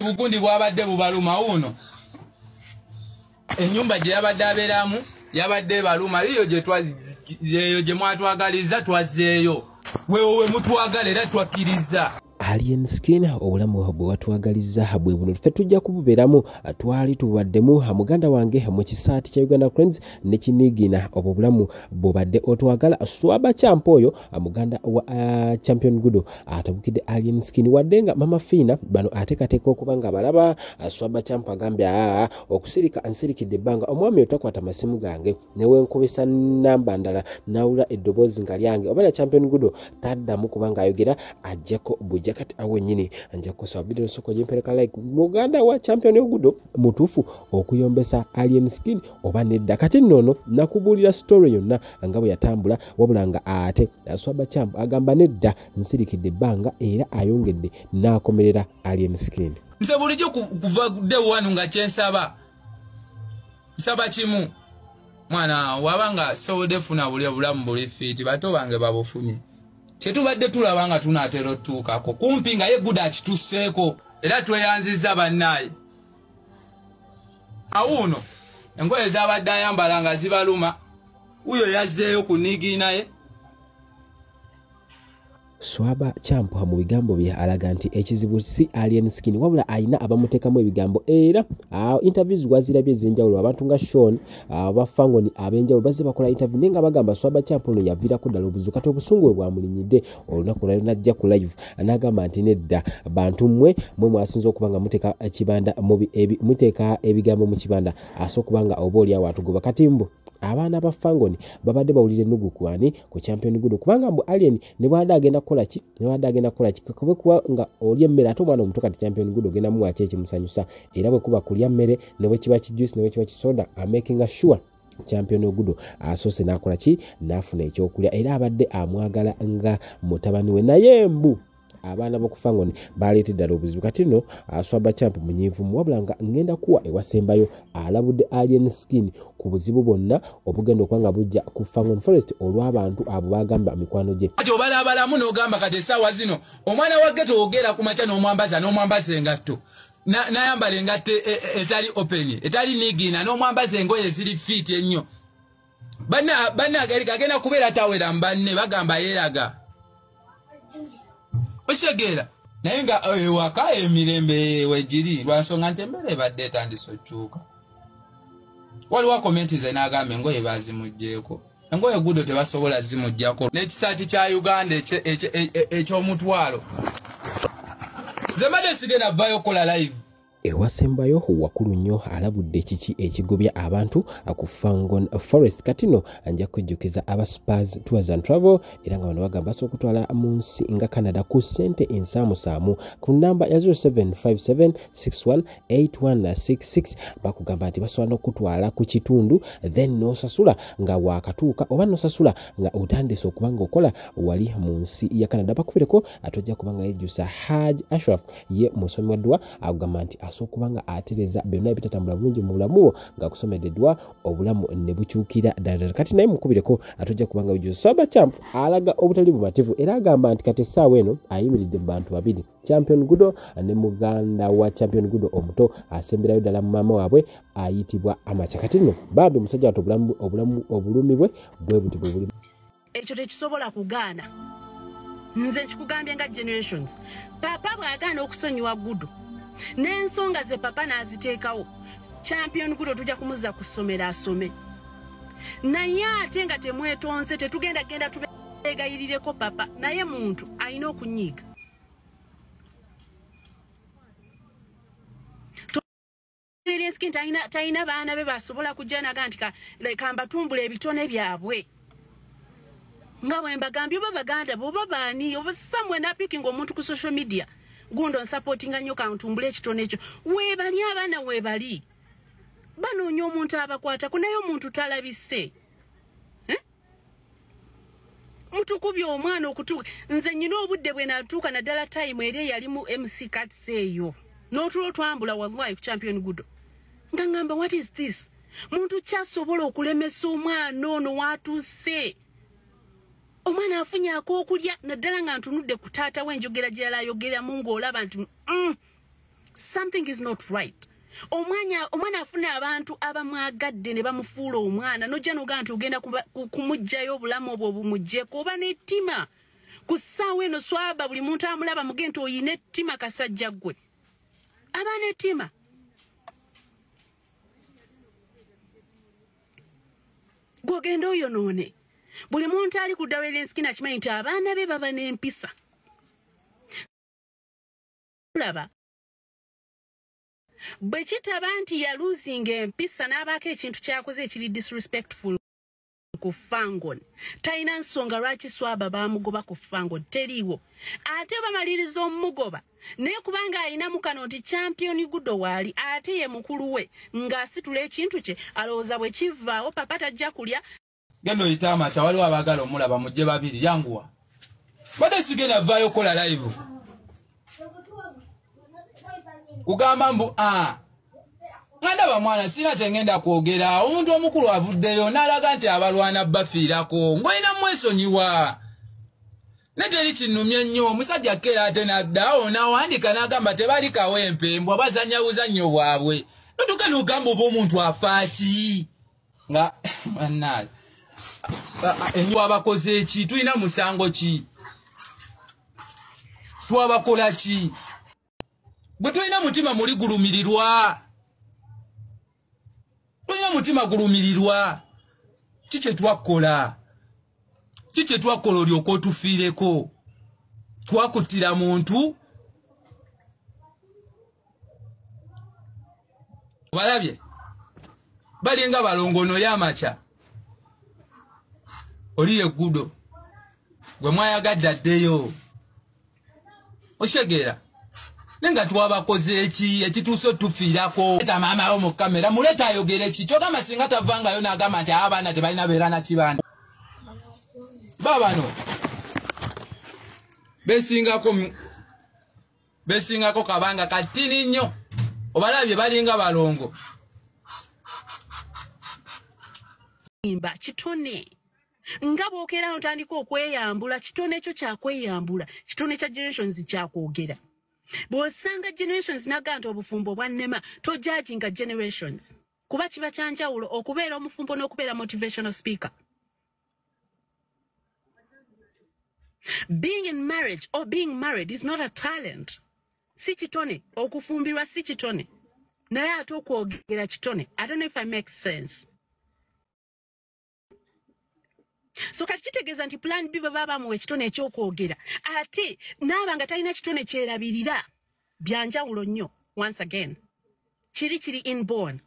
Bukundi bwabadde bubaluma uno. Enyumba gye yabadde abeeramu yabadde baluma gye mwatwagaliza twazeeyo. Wewe mutwagala era twakkiriza. Alien Skin obulamu bwe watwagaliza bwe buno ffe tujja kububeeramu twali tubaddemu muganda wange mu kisaati kya Uganda Cranes ne kinigina obulamu bwobadde otwagala Swaba Champ oyo muganda wa Champion Gudo atabukidde Alien Skin waddenga mama Fina bano ateekateeka okuba nga balaba Swaba Champ agambye okusirika ansirikidde ebbanga omwami otakwata masimu gange newe nkubisa namba ndala nawula eddoboozi nga lyange oba Champion Gudo taddamu kubanga ayogera ajjako jakati awe nyini anja kusaba video soko jimpereka like muganda wa Champion Gudo mutufu okuyombesa Alien Skin oba nedda kati nnono nakubulira story yonna ngabo yatambula wabulanga ate Swaba Champ agamba nedda nsirikidde banga era ayongedde nakomerera Alien Skin nse bulijjo kuva de wanu nga kyensaba saba kimu mwana wabanga so defuna buli bulamu buli fit bato bange babufunye Chetubadde tulabanga tunatero tukako kumpi nga ye Gudo akituseeko era tweyanziza bannaye awuno engoye zabadde ayambala nga zibaluma uyo yazzeeyo kunigina ye Swaba Champ mu bigambo bye alaga nti ekizibu si Alien Skin wabula ayina abamutekamu ebigambo era interviews wazirabye zenjawulo abantu nga Sean abafangoni abenjawulo bazze bakola interview nenga bagamba Swaba Champ no yavira kuddala obuzu kati obusungu bwa mulinyidde olunaku lwa najja ku live anagamba nti nedda bantu mwe mwasinza okubanga muteka ekibanda muteka ebigambo mu kibanda asokubanga oboli awo atugoba katimbo abaana ba Fangoni babadde bawulire nugu kwani ku Champion Gudo kubanga mbu Alien ne bwada agenda kukola ki kuba kuwa nga olye mmere ate omwana omuto kati Champion Gudo genda mu achechi musanyusa era bwe kuba kulya mmere ne bwe kiba juice ne bwe kiba soda making sure Champion Gudo asose nakola ki nafuna ekyokulya era abadde amwagala nga mutabani we naye mbu abaana b'okufangoni baleetedde obuzibu kati no Swaba Champ munyiivu muwabula nga ngenda kuwa ewasembayo alabudde Alien Skin ku buzibu bwonna obugenda okwanga bujja ku Fangoni Forest olw'abantu abo bagamba mikwano gye ati obalabalamu n'ogamba kati essaawa zino omwana wa ghetto ogera ku makya n'omwambaza engatto n'ayambala engatto etali open etali nigina n'omwambaza engoye ziri fit ennyo banne agenda kubeera tawera mbanne bagamba yeeraga Oshegera naye nga ewaka emirembe wejiri lwansonga nti emmere badde etandise okukyuka waliwo komenti ze n'agamba engoye bazimuggyeko engoye Gudo tebasobola zimuggyako n'ekisaati kya Uganda eky'omutwalo ze mbadde sigenda vaayo kola live ewasembayo wakulu nnyo alabudde kiki ekigobya abantu ku Fangoni Forest katino anja kujjukiza aba Spurs Tours and Travel era nga bano bagamba okutwala mu nsi nga Canada ku sente ensaamusaamu ku namba ya 0757618166 bakugamba nti basobola n'okutwala ku kitundu then nosasula nga wakatuuka oba nosasula nga otandise okuba nga okola wali mu nsi ya Canada bakubireko atojja kubanga yejjusa Haj Ashraf ye musomi wa dua agamba nti kubanga atereza byonna ebitatambula bulungi mu bulamu nga kusomeddwa obulamu ne bukyukira ddala kati naye mukubireko atojja kubanga bijuza Swaba Champ alaga obutali bumativu era agamba nti kati essaawa eno ayimiridde bantu babiri Champion Gudo ne muganda wa Champion Gudo omuto asemberayo ddala mu maama waabwe ayitibwa Amacha kati nno bambi musajja wato obulumi bwe buti buli ekyo tekisobola kugaana nze nkikugambye nga generations papa bw'agaana okusonyiwa Gudo n'ensonga ze papa n'aziteekawo Champion Gudo tujja kumuzza ku ssomero asome naye ate nga temwetonze tetugenda tubeegayirireko papa naye muntu alina okunyiiga Alien Skin talina baana be basobola kujja naga nti kambatumbula ebitone byabwe nga bwe mbagambye oba baganda boba baani oba samwe napikinga omuntu ku social media Gundo nsupportinga nnyo kantumbule ekitone ekyo weebali abaana weebali banoonya omuntu abakwata kunaye omuntu talabise mutukubye omwana okutuuka nze nnyina obudde bwe natuuka naddala time eri yali mu MC Cuts eyo n'otulo twambula wallahi ku Champion Gudo nga ngamba what is this muntu kyasobola okulemesa omwana ono watuuse omwana afunye akokulya naddala nga ntunudde ku taata we njogera gyala ayogeramu ng'olaba nti Something is not right. Omwana afuna abantu abamwagadde ne bamufuula omwana nojja nogaa nti ogenda kumugjayo obulamu obwo bumuggyeko oba n'ettima ku ssaawa eno swaba buli muntu amulaba muge nti oyina ettima kasajja ggwe aba n'ettima gwogenda oyonoone buli muntu ali ku Dawelenskina akimanyi nti abaana be baba n'empisa laba bwe kitaba nti yaluzinga empisa n'abaako ekintu kyakoze ekiri disrespectful ku Fangon talina nsonga lwaki swaba baamugoba ku Fangon teriiwo ate bamaliriza omugoba naye kubanga alinamu kano nti champion Gudo waali ate ye mukulu we ng'asitula ekintu kye alowooza bwe kivaawo papa tajja kulya genda oyita amaca waliwo abaagala omulaba mujje babiri yanguwa badde sigenda vaayo kola live kugamba mbu ngandaba mwana sina kyengenda kwogera omuntu omukulu avuddeyo n'alaga nti abalwana bafiirako ng'olina mwesonyiwa neteri kinnumye nnyo omusajja keera ate naddawo n'awandiika n'agamba tebali kawempembwa bazanya buzannyo bwabwe notuke n'ogamba oba omuntu afaaki nga bannaye enyo abakoze ki tulina musango ki twabakola ki bwe tulina mutima muli gulumirirwa tulina mutima gulumirirwa kiki twakola olyoka otufiireko twakuttira muntu balabye balinga balongono y'amaca oli ye Gudo gwe mwayagadde addeyo oshegera nenga twabakoze eki ekituuso tufiirako eta maama wo mu kamera muleta ayogere ki kyogamba singa tavangayo n'agamba nti abaana tebalina beera na kibanda babano besingako kabanga katini nnyo obalabye balinga balongo imba kitone nga bwokera ntandika okweyambula kitone ekyo kyakweyambula kitone kya generations kyakwogera bw'osanga generations naganta obufumbo bwannema tojajinga generations kuba kiba kyanjawulo okubeera omufumbo n'okubeera motivational speaker. Being in marriage or being married is not a talent. Si kitone okufumbirwa si kitone naye ate okwogera kitone. I don't know if I make sense. So kati kitegeeza nti plan B baba mu ekitone ekyokwogera ate n'abanga talina kitone kyerabirira byanjawulo nnyo. Once again kiri inborn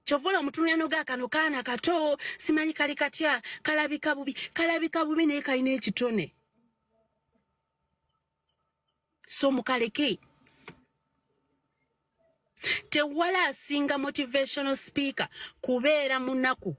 chovola omutunyano ga kano kaana kato simanyi kali katya kalabika bubi naye kalina ekitone. So mukaleke tewala asinga motivational speaker kubeera munaku